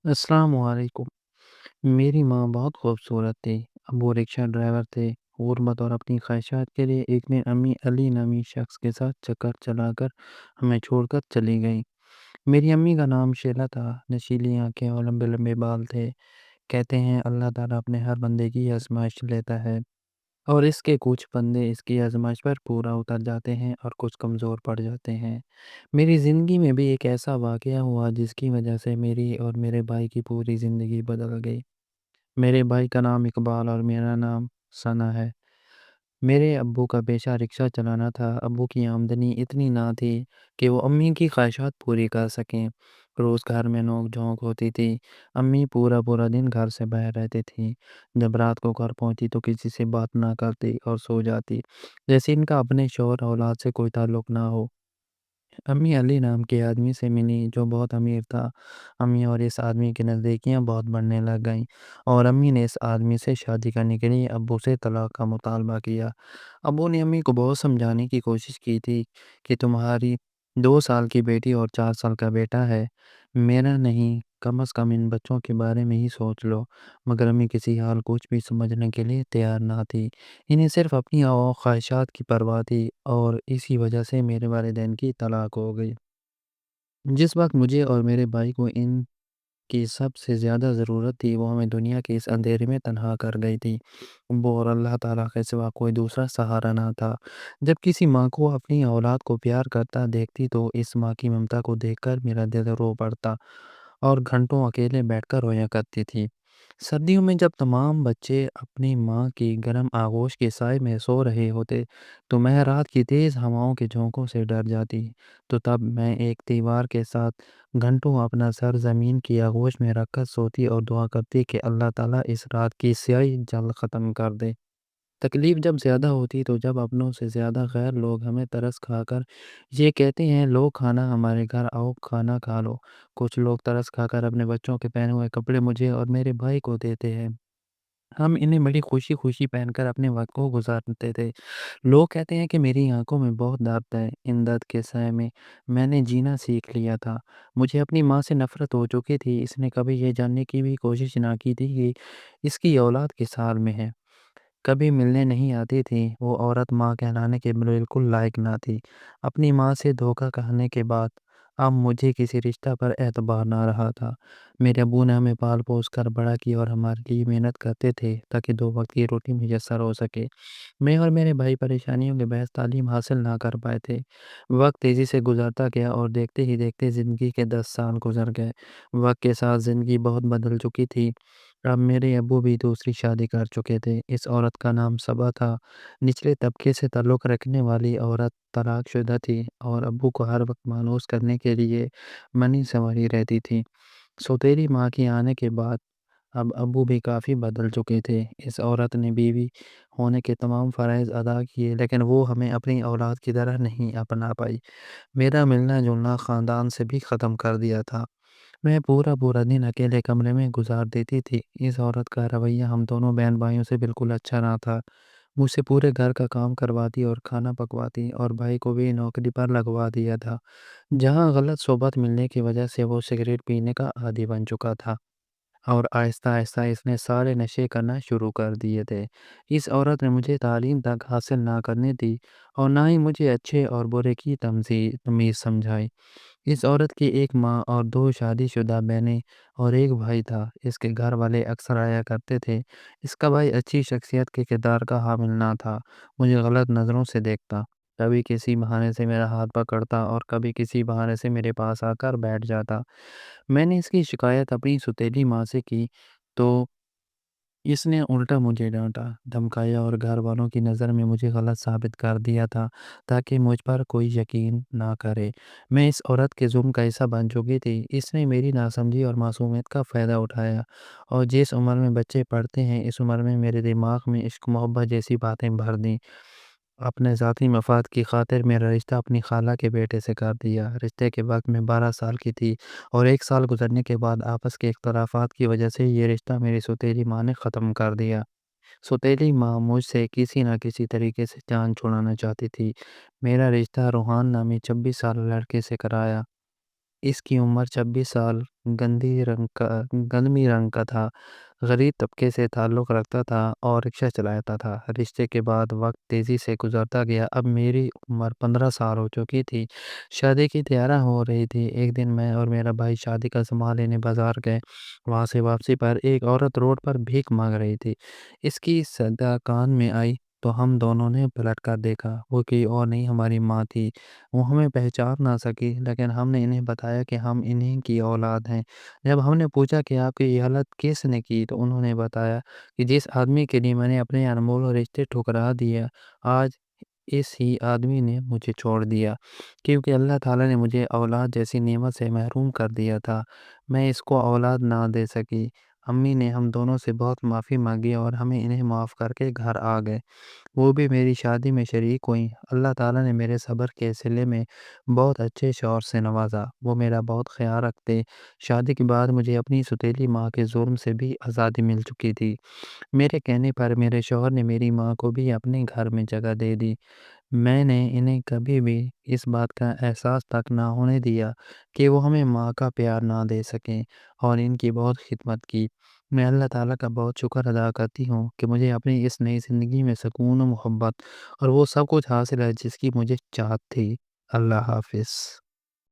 अस्सलाम वालेकुम। मेरी माँ बहुत खूबसूरत थी। अब्बू रिक्शा ड्राइवर थे। गुर्बत और अपनी ख्वाहिशात के लिए एक दिन अम्मी अली नामी शख्स के साथ चक्कर चलाकर हमें छोड़कर चली गईं। मेरी अम्मी का नाम शेला था। नशीली आंखें और लंबे लंबे बाल थे। कहते हैं अल्लाह ताला अपने हर बंदे की आजमाइश लेता है और इसके कुछ बंदे इसकी आजमाइश पर पूरा उतर जाते हैं और कुछ कमज़ोर पड़ जाते हैं। मेरी ज़िंदगी में भी एक ऐसा वाक़या हुआ जिसकी वजह से मेरी और मेरे भाई की पूरी ज़िंदगी बदल गई। मेरे भाई का नाम इकबाल और मेरा नाम सना है। मेरे अब्बू का पेशा रिक्शा चलाना था। अब्बू की आमदनी इतनी ना थी कि वो अम्मी की ख्वाहिशात पूरी कर सकें। रोज़ घर में नोक-झोंक होती थी। अम्मी पूरा-पूरा दिन घर से बाहर रहती थीं। जब रात को घर पहुंची तो किसी से बात ना करती और सो जाती, जैसे इनका अपने शौहर औलाद से कोई ताल्लुक ना हो। अम्मी अली नाम के आदमी से मिली जो बहुत अमीर था। अम्मी और इस आदमी की नज़दीकियाँ बहुत बढ़ने लग गईं और अम्मी ने इस आदमी से शादी करने के लिए अब्बू से तलाक का मुतालबा किया। अब्बू ने अम्मी को बहुत समझाने की कोशिश की थी कि तुम्हारी 2 साल की बेटी और 4 साल का बेटा है, मेरा नहीं, कम से कम इन बच्चों के बारे में ही सोच लो। मगर अम्मी किसी हाल कुछ भी समझने के लिए तैयार ना थी। इन्हें सिर्फ़ अपनी ख्वाहिशात की परवाह थी और इसी वजह से मेरे वालिदैन की तलाक हो गई। जिस वक़्त मुझे और मेरे भाई को इनकी सबसे ज़्यादा ज़रूरत थी, वो हमें दुनिया के इस अंधेरे में तन्हा कर गई थी। वो और अल्लाह ताला के सिवा कोई दूसरा सहारा ना था। जब किसी माँ को अपनी औलाद को प्यार करता देखती तो इस माँ की ममता को देखकर मेरा दिल रो पड़ता और घंटों अकेले बैठकर रोया करती थी। सर्दियों में जब तमाम बच्चे अपनी माँ की गर्म आगोश के साए में सो रहे होते, तो मैं रात की तेज़ हवाओं के झोंकों से डर जाती। तो तब मैं एक दीवार के साथ घंटों अपना सर ज़मीन की आगोश में रखकर सोती और दुआ करती कि अल्लाह ताला इस रात की स्याही जल्द ख़त्म कर दे। तकलीफ़ जब ज़्यादा होती तो जब अपनों से ज़्यादा गैर लोग हमें तरस खाकर ये कहते हैं लो खाना हमारे घर आओ खाना खा लो। कुछ लोग तरस खाकर अपने बच्चों के पहने हुए कपड़े मुझे और मेरे भाई को देते हैं। हम इन्हें बड़ी खुशी-खुशी पहनकर अपने वक़्त को गुज़ारते थे। लोग कहते हैं कि मेरी आँखों में बहुत दर्द है। इन दर्द के साए में मैंने जीना सीख लिया था। मुझे अपनी माँ से नफ़रत हो चुकी थी। इसने कभी ये जानने की भी कोशिश ना की थी कि इसकी औलाद किस हाल में है। कभी मिलने नहीं आती थी। वो औरत माँ कहलाने के बिल्कुल लायक ना थी। अपनी माँ से धोखा खाने के बाद अब मुझे किसी रिश्ता पर एतबार ना रहा था। मेरे अब्बू ने हमें पाल-पोस कर बड़ा किया और हमारे लिए मेहनत करते थे ताकि 2 वक़्त की रोटी मुयस्सर हो सके। मैं और मेरे भाई परेशानियों के बहस तालीम हासिल ना कर पाए थे। वक़्त तेज़ी से गुज़रता गया और देखते ही देखते ज़िंदगी के 10 साल गुज़र गए। वक़्त के साथ ज़िंदगी बहुत बदल चुकी थी। अब मेरे अब्बू भी दूसरी शादी कर चुके थे। इस औरत का नाम सबा था। निचले तबके से ताल्लुक़ रखने वाली औरत तलाक़शुदा थी और अब्बू को हर वक़्त मायूस करने के लिए बनी-संवरी रहती थी। सौतेली माँ के आने के बाद अब अब्बू भी काफ़ी बदल चुके थे। इस औरत ने बीवी होने के तमाम फ़राइज़ अदा किए, लेकिन वो हमें अपनी औलाद की तरह नहीं अपना पाई। मेरा मिलना-जुलना ख़ानदान से भी ख़त्म कर दिया था। मैं पूरा-पूरा दिन अकेले कमरे में गुज़ार देती थी। इस औरत का रवैया हम दोनों बहन-भाइयों से बिल्कुल अच्छा ना था। मुझसे पूरे घर का काम करवाती और खाना पकवाती और भाई को भी नौकरी पर लगवा दिया था, जहाँ गलत सोबत मिलने की वजह से वो सिगरेट पीने का आदी बन चुका था। और आहिस्ता-आहिस्ता इसने सारे नशे करना शुरू कर दिए थे। इस औरत ने मुझे तालीम तक हासिल ना करने दी और ना ही मुझे अच्छे और बुरे की तमीज़ समझाई। इस औरत की एक माँ और 2 शादीशुदा बहनें और 1 भाई था। इसके घर वाले अक्सर आया करते थे। इसका भाई अच्छी शख्सियत के किरदार का हामिल ना था। मुझे गलत नज़रों से देखता। कभी किसी बहाने से मेरा हाथ पकड़ता और कभी किसी बहाने से मेरे पास आकर बैठ जाता। मैंने इसकी शिकायत अपनी सौतेली माँ से की, तो इसने उल्टा मुझे डाँटा, धमकाया और घरवालों की नज़र में मुझे गलत साबित कर दिया था, ताकि मुझ पर कोई यकीन ना करे। मैं इस औरत के ज़ुल्म का हिस्सा बन चुकी थी। इसने मेरी नासमझी और मासूमियत का फ़ायदा उठाया और जिस उम्र में बच्चे पढ़ते हैं, इस उम्र में मेरे दिमाग में इश्क मोहब्बत जैसी बातें भर दीं। अपने ज़ाती मफ़ाद की ख़ातिर मेरा रिश्ता अपनी ख़ाला के बेटे से कर दिया। रिश्ते के वक़्त मैं 12 साल की थी और 1 साल गुज़रने के बाद आपस के इख्तलाफ़ात की वजह से ये रिश्ता मेरी सौतेली माँ ने ख़त्म कर दिया। सौतेली माँ मुझसे किसी न किसी तरीके से जान छुड़ाना चाहती थी। मेरा रिश्ता रूहान नामी 26 साल लड़के से कराया। اس کی عمر 26 سال، گندمی رنگ کا تھا، غریب طبقے سے تعلق رکھتا تھا اور رکشہ چلاتا تھا۔ رشتے کے بعد وقت تیزی سے گزرتا گیا۔ اب میری عمر 15 سال ہو چکی تھی، شادی کی تیاریاں ہو رہی تھی۔ ایک دن میں اور میرا بھائی شادی کا سامان لینے بازار گئے۔ وہاں سے واپسی پر ایک عورت روڈ پر بھیک مانگ رہی تھی۔ اس کی صدا کان میں آئی تو ہم دونوں نے پلٹ کر دیکھا۔ وہ کوئی اور نہیں، ہماری ماں تھی۔ وہ ہمیں پہچان نہ سکی، لیکن ہم نے انہیں بتایا کہ ہم انہیں کی اولاد ہیں۔ جب ہم نے پوچھا کہ آپ کی یہ حالت کس نے کی، تو انہوں نے بتایا کہ جس آدمی کے لیے میں نے اپنے انمول رشتے ٹھکرا دیا، آج اس ہی آدمی نے مجھے چھوڑ دیا، کیونکہ اللہ تعالیٰ نے مجھے اولاد جیسی نعمت سے محروم کر دیا تھا۔ میں اس کو اولاد نہ دے سکی۔ امی نے ہم دونوں سے بہت معافی مانگی اور ہمیں انہیں معاف کر کے گھر آ گئے۔ وہ بھی میری شادی میں شریک ہوئیں۔ اللہ تعالیٰ نے میرے صبر کے صلے میں بہت اچھے شوہر سے نوازا۔ وہ میرا بہت خیال رکھتے۔ شادی کے بعد مجھے اپنی سوتیلی ماں کے ظلم سے بھی آزادی مل چکی تھی۔ میرے کہنے پر میرے شوہر نے میری ماں کو بھی اپنے گھر میں جگہ دے دی۔ میں نے انہیں کبھی بھی اس بات کا احساس تک نہ ہونے دیا کہ وہ ہمیں ماں کا پیار نہ دے سکیں، اور ان کی بہت خدمت کی۔ میں اللہ تعالیٰ کا بہت شکر ادا کرتی ہوں کہ مجھے اپنی اس نئی زندگی میں سکون و محبت اور وہ سب کچھ حاصل ہے جس کی مجھے چاہت تھی۔ اللہ حافظ۔